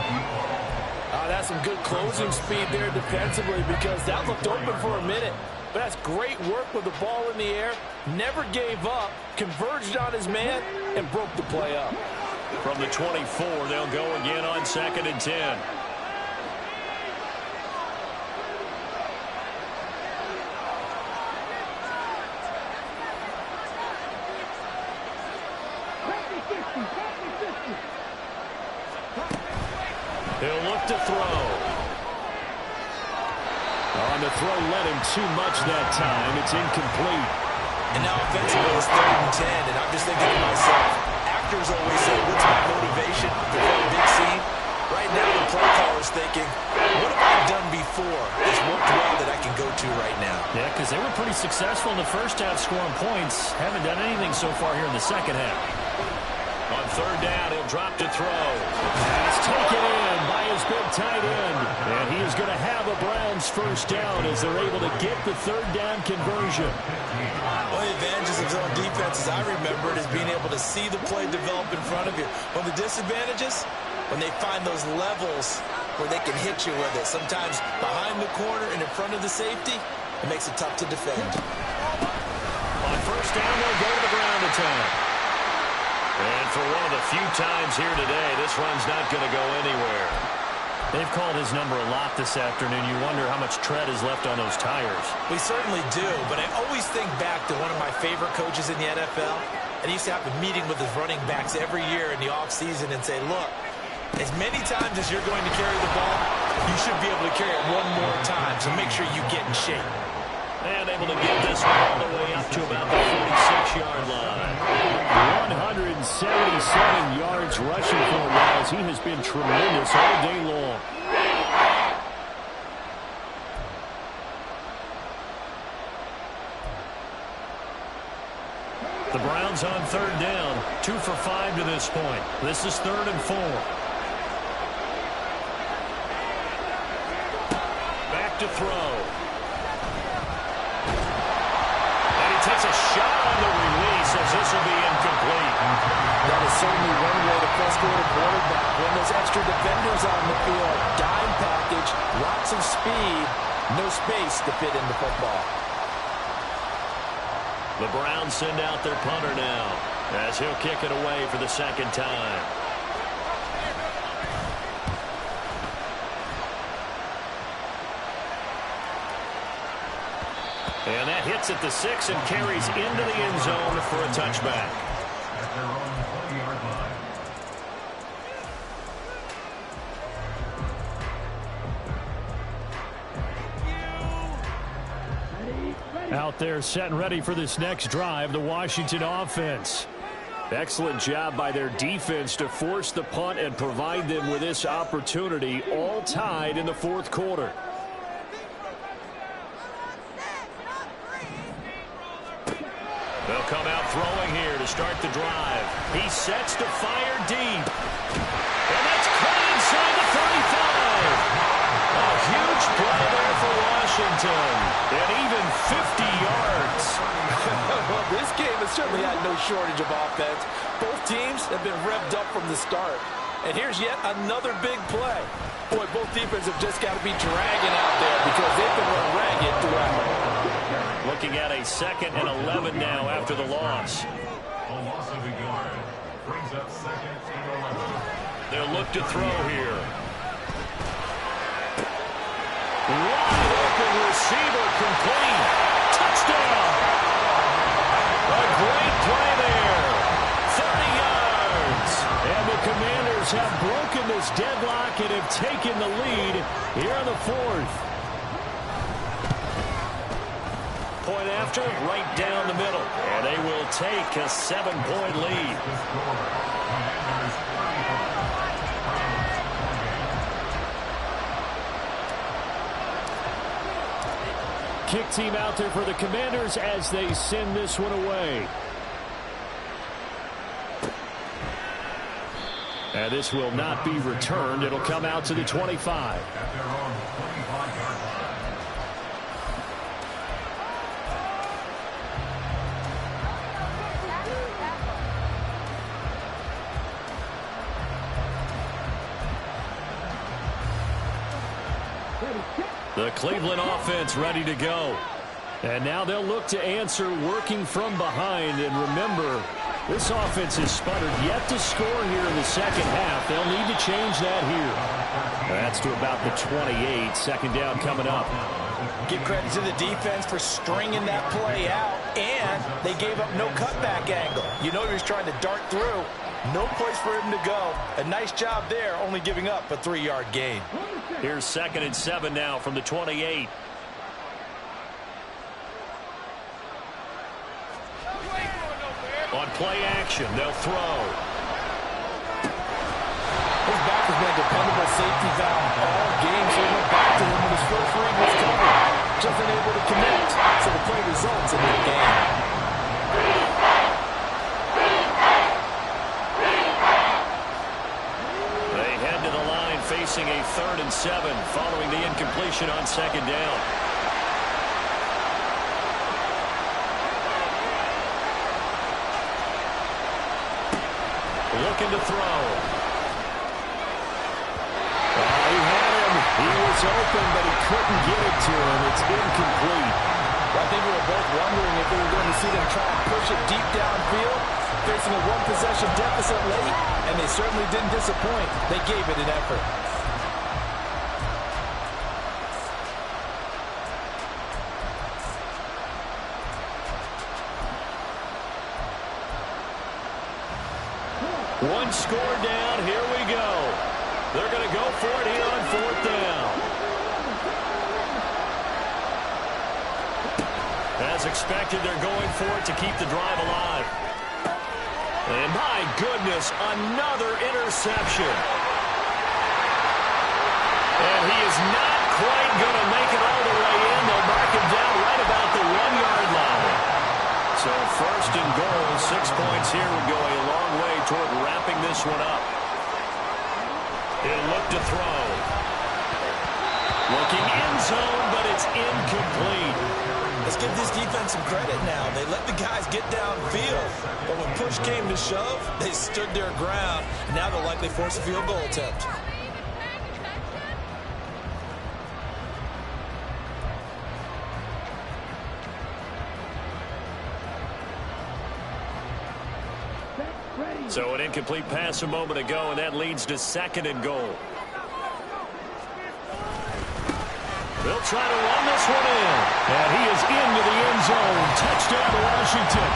That's some good closing speed there defensively because that looked open for a minute. But that's great work with the ball in the air. Never gave up, converged on his man, and broke the play up. From the 24, they'll go again on 2nd and 10. He'll look to throw. On the throw, led him too much that time. It's incomplete. And now offensively it's 3rd and 10, and I'm just thinking to myself, actors always say, what's my motivation to play a big scene? Right now the play caller's thinking, what have I done before that's worked well that I can go to right now? Yeah, because they were pretty successful in the first half scoring points. Haven't done anything so far here in the second half. On 3rd down, he'll drop to throw. Pass taken in by his big tight end. And he is going to have a Browns first down as they're able to get the 3rd down conversion. One of the advantages of zone defense, as I remember it, is being able to see the play develop in front of you. One of the disadvantages, when they find those levels where they can hit you with it. Sometimes behind the corner and in front of the safety, it makes it tough to defend. On first down, they'll go to the ground attack. And for one of the few times here today, this run's not going to go anywhere. They've called his number a lot this afternoon. You wonder how much tread is left on those tires. We certainly do, but I always think back to one of my favorite coaches in the NFL. And he used to have a meeting with his running backs every year in the offseason and say, look, as many times as you're going to carry the ball, you should be able to carry it one more time, so make sure you get in shape. And able to get this one all the way up to about the 46-yard line. 177 yards rushing for Miles. He has been tremendous all day long. The Browns on 3rd down. 2 for 5 to this point. This is 3rd and 4. Back to throw. Takes a shot on the release as this will be incomplete. That is certainly one way to frustrate a quarterback. When there's extra defenders on the field, dime package, lots of speed, no space to fit in the football. The Browns send out their punter now as he'll kick it away for the 2nd time. And that hits at the 6 and carries into the end zone for a touchback. At their own 20-yard line. Out there set and ready for this next drive, the Washington offense. Excellent job by their defense to force the punt and provide them with this opportunity, all tied in the 4th quarter. They'll come out throwing here to start the drive. He sets to fire deep. And that's caught inside the 35. A huge play there for Washington. And even 50 yards. Well, this game has certainly had no shortage of offense. Both teams have been revved up from the start. And here's yet another big play. Boy, both defenses have just got to be dragging out there because they've been run ragged throughout. Looking at a 2nd and 11 now after the loss. A loss of a yard brings up 2nd and 11. They'll look to throw here. Wide open receiver, complete. Touchdown. A great play there. 30 yards. And the Commanders have broken this deadlock and have taken the lead here in the 4th. Point after, right down the middle. And they will take a 7-point lead. The score, Commanders 34. Kick team out there for the Commanders as they send this one away. And this will not be returned. It'll come out to the 25. At their own 25-yard line. The Cleveland offense ready to go. And now they'll look to answer working from behind. And remember, this offense has sputtered yet to score here in the second half. They'll need to change that here. That's to about the 28. 2nd down coming up. Give credit to the defense for stringing that play out, and they gave up no cutback angle. You know he was trying to dart through. No place for him to go. A nice job there, only giving up a 3-yard gain. Here's 2nd and 7 now from the 28. On play action, they'll throw. His back has been a dependable safety valve all game, so he went back to him when his first read was covered. Just unable to connect, so the play results in the game. They head to the line facing a 3rd and 7 following the incompletion on 2nd down. Looking to throw. He had him. He was open, but he couldn't get it to him. It's incomplete. Well, I think we were both wondering if we were going to see them try to push it deep downfield, facing a 1-possession deficit late, and they certainly didn't disappoint. They gave it an effort. One score down. Here we go. They're going to go for it here on 4th down. As expected, they're going for it to keep the drive alive. And my goodness, another interception. And he is not quite going to make it all the way in. They'll mark him down right about the 1-yard line. So 1st and goal, 6 points here would go a long way toward wrapping this one up. He'll look to throw. Looking end zone, but it's incomplete. Let's give this defense some credit now. They let the guys get downfield, but when push came to shove, they stood their ground. Now they'll likely force a field goal attempt. So an incomplete pass a moment ago, and that leads to 2nd and goal. They'll try to run this one in. And he is into the end zone. Touchdown to Washington.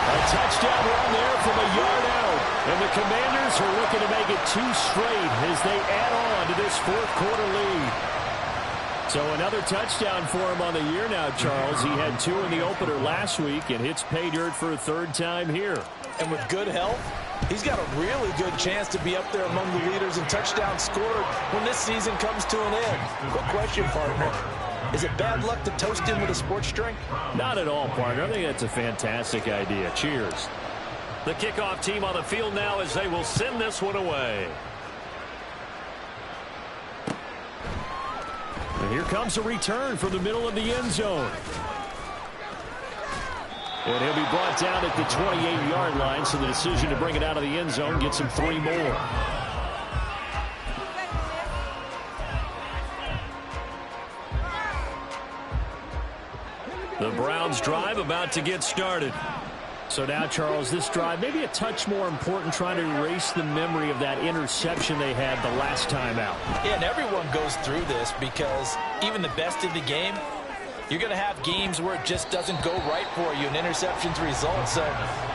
A touchdown run there from a yard out. And the Commanders are looking to make it 2 straight as they add on to this 4th quarter lead. So another touchdown for him on the year now, Charles. He had 2 in the opener last week and hits pay dirt for a 3rd time here. And with good health, he's got a really good chance to be up there among the leaders in touchdowns scored when this season comes to an end. Quick question, partner. Is it bad luck to toast him with a sports drink? Not at all, partner. I think that's a fantastic idea. Cheers. The kickoff team on the field now as they will send this one away. And here comes a return from the middle of the end zone. And he'll be brought down at the 28-yard line, so the decision to bring it out of the end zone gets him 3 more. The Browns drive about to get started. So now, Charles, this drive maybe a touch more important, trying to erase the memory of that interception they had the last time out. Yeah, and everyone goes through this because even the best in the game, you're going to have games where it just doesn't go right for you, and interceptions result. So,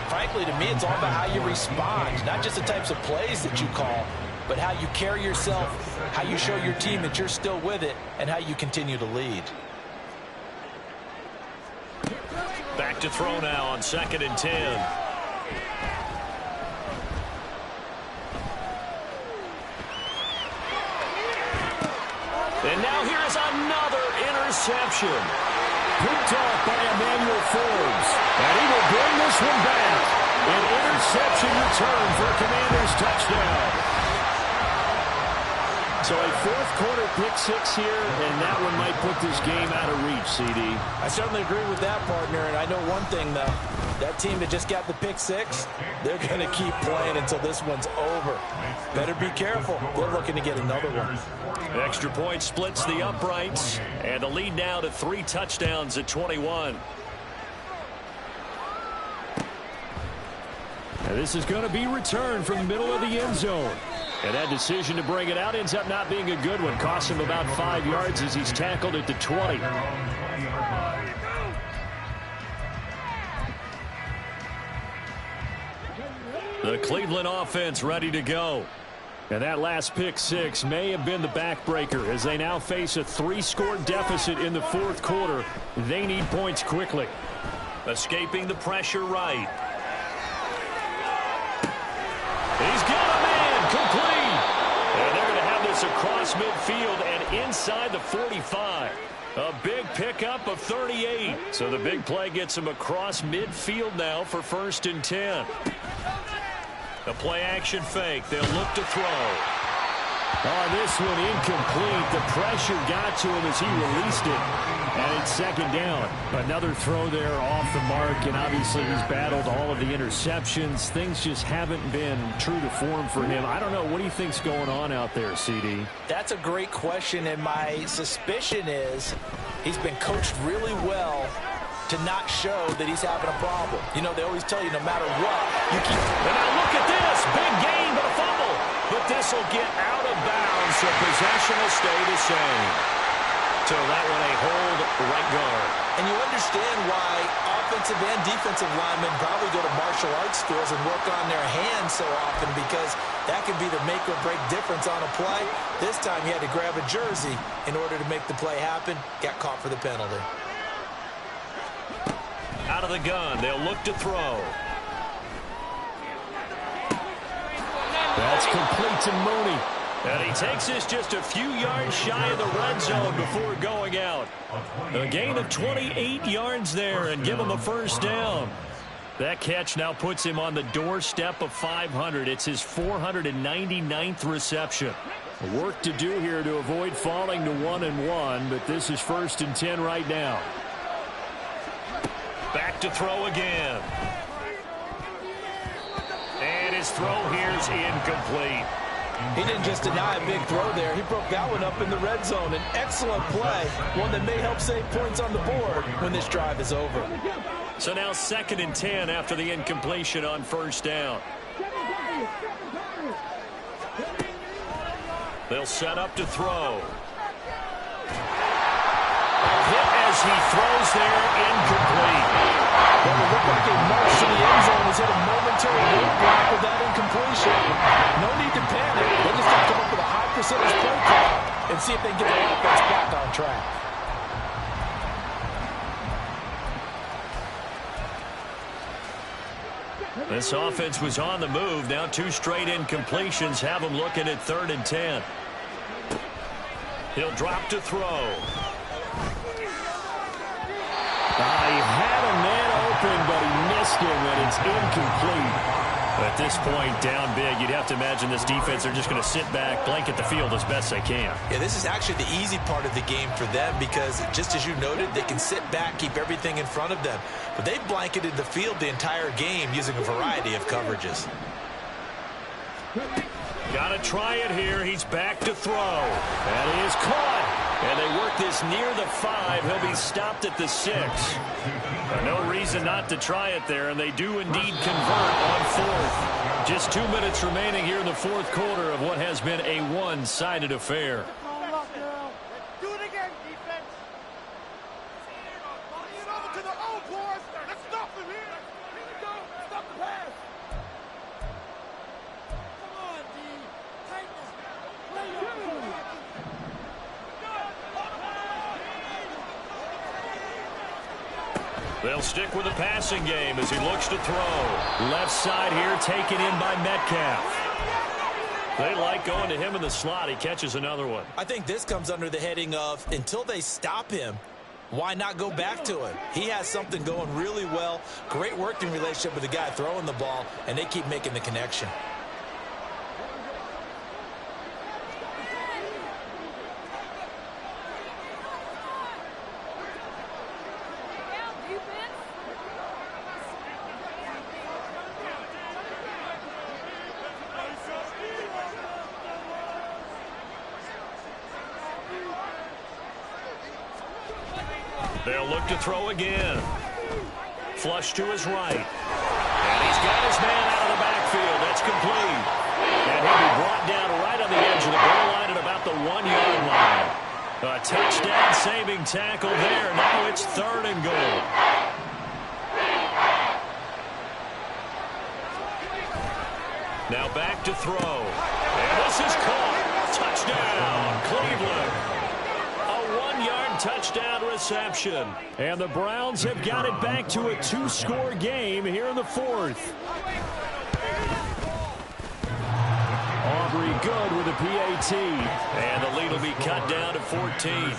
frankly, to me, it's all about how you respond, not just the types of plays that you call, but how you carry yourself, how you show your team that you're still with it, and how you continue to lead. Back to throw now on 2nd and 10. And now here's another interception. Picked off by Emmanuel Forbes. And he will bring this one back. An interception return for a Commanders touchdown. So a 4th-quarter pick-6 here, and that one might put this game out of reach, CD. I certainly agree with that, partner, and I know one thing, though. That team that just got the pick-6, they're going to keep playing until this one's over. Better be careful. They're looking to get another one. The extra point splits the uprights, and the lead now to 3 touchdowns at 21. And this is going to be returned from the middle of the end zone. And that decision to bring it out ends up not being a good one. Costs him about 5 yards as he's tackled at the 20. The Cleveland offense ready to go. And that last pick-6 may have been the backbreaker as they now face a 3-score deficit in the 4th quarter. They need points quickly. Escaping the pressure right. He's got a man complete. And they're going to have this across midfield and inside the 45. A big pickup of 38. So the big play gets him across midfield now for 1st and 10. The play-action fake. They'll look to throw. Oh, this one incomplete. The pressure got to him as he released it. And it's 2nd down. Another throw there off the mark, and obviously he's battled all of the interceptions. Things just haven't been true to form for him. I don't know. What do you think's going on out there, CD? That's a great question, and my suspicion is he's been coached really well to not show that he's having a problem. You know, they always tell you no matter what, you keep... And now look at this. Big gain, but a fumble. But this will get out of bounds, so possession will stay the same. So that one a hold right guard. And you understand why offensive and defensive linemen probably go to martial arts schools and work on their hands so often, because that can be the make or break difference on a play. This time he had to grab a jersey in order to make the play happen. Got caught for the penalty. Out of the gun, they'll look to throw. That's complete to Mooney. And he takes this just a few yards shy of the red zone before going out. A gain of 28 yards there and give him a 1st down. That catch now puts him on the doorstep of 500. It's his 499th reception. Work to do here to avoid falling to 1-1, but this is 1st and 10 right now. Back to throw again. And his throw here's incomplete. He didn't just deny a big throw there. He broke that one up in the red zone. An excellent play, one that may help save points on the board when this drive is over. So now 2nd and 10 after the incompletion on 1st down. They'll set up to throw. Hit as he throws there, incomplete. Well, it looked like a march to the end zone. He's hit a momentary roadblock with that incompletion. No need to panic. They just have to come up with a high percentage play call and see if they can get their offense back on track. This offense was on the move. Now 2 straight incompletions have them looking at 3rd and 10. He'll drop to throw. He had a man open, but he missed him, and it's incomplete. At this point, down big, you'd have to imagine this defense, they're just going to sit back, blanket the field as best they can. Yeah, this is actually the easy part of the game for them because, just as you noted, they can sit back, keep everything in front of them. But they've blanketed the field the entire game using a variety of coverages. Got to try it here. He's back to throw. And he is caught. And they work this near the 5. He'll be stopped at the 6. No reason not to try it there, and they do indeed convert on 4th. Just 2 minutes remaining here in the 4th quarter of what has been a one-sided affair. Do it again, defense. Body it over to the old boys. Let's stop him here. Here we go. Stop the pass. Come on, D. Tighten up. Play your They'll stick with the passing game as he looks to throw. Left side here taken in by Metcalf. They like going to him in the slot. He catches another one. I think this comes under the heading of until they stop him, why not go back to him? He has something going really well. Great working relationship with the guy throwing the ball, and they keep making the connection. They'll look to throw again. Flush to his right. And he's got his man out of the backfield. That's complete. And he'll be brought down right on the edge of the goal line at about the 1-yard line. A touchdown-saving tackle there. Now it's 3rd and goal. Now back to throw. And this is caught. Touchdown, Cleveland. Touchdown reception. And the Browns have got it back to a 2-score game here in the 4th. Aubrey good with a PAT. And the lead will be cut down to 14.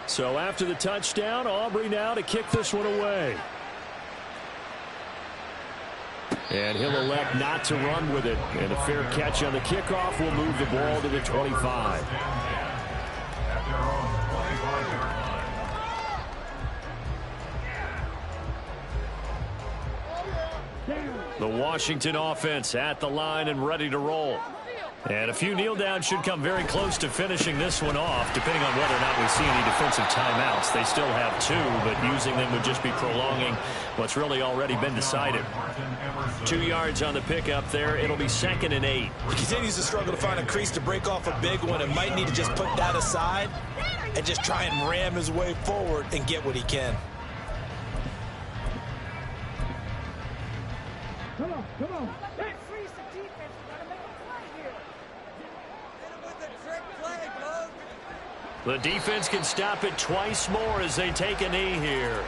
So after the touchdown, Aubrey now to kick this one away. And he'll elect not to run with it. And a fair catch on the kickoff will move the ball to the 25. The Washington offense at the line and ready to roll. And a few kneel downs should come very close to finishing this one off, depending on whether or not we see any defensive timeouts. They still have 2, but using them would just be prolonging what's really already been decided. 2 yards on the pickup there. It'll be 2nd and 8. He continues to struggle to find a crease to break off a big one and might need to just put that aside and just try and ram his way forward and get what he can. Come on, come on. Let's freeze the defense. We gotta make a play here. Hit him with a trick play, bud. The defense can stop it twice more as they take a knee here.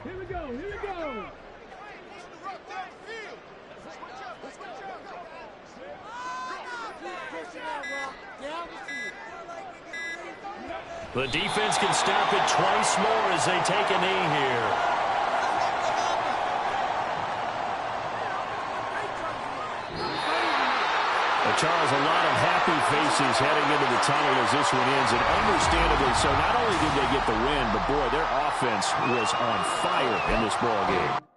Here we go, here we go. The defense can stop it twice more as they take a knee here. Charles, a lot of happy faces heading into the tunnel as this one ends, and understandably so. Not only did they get the win, but boy, their offense was on fire in this ball game.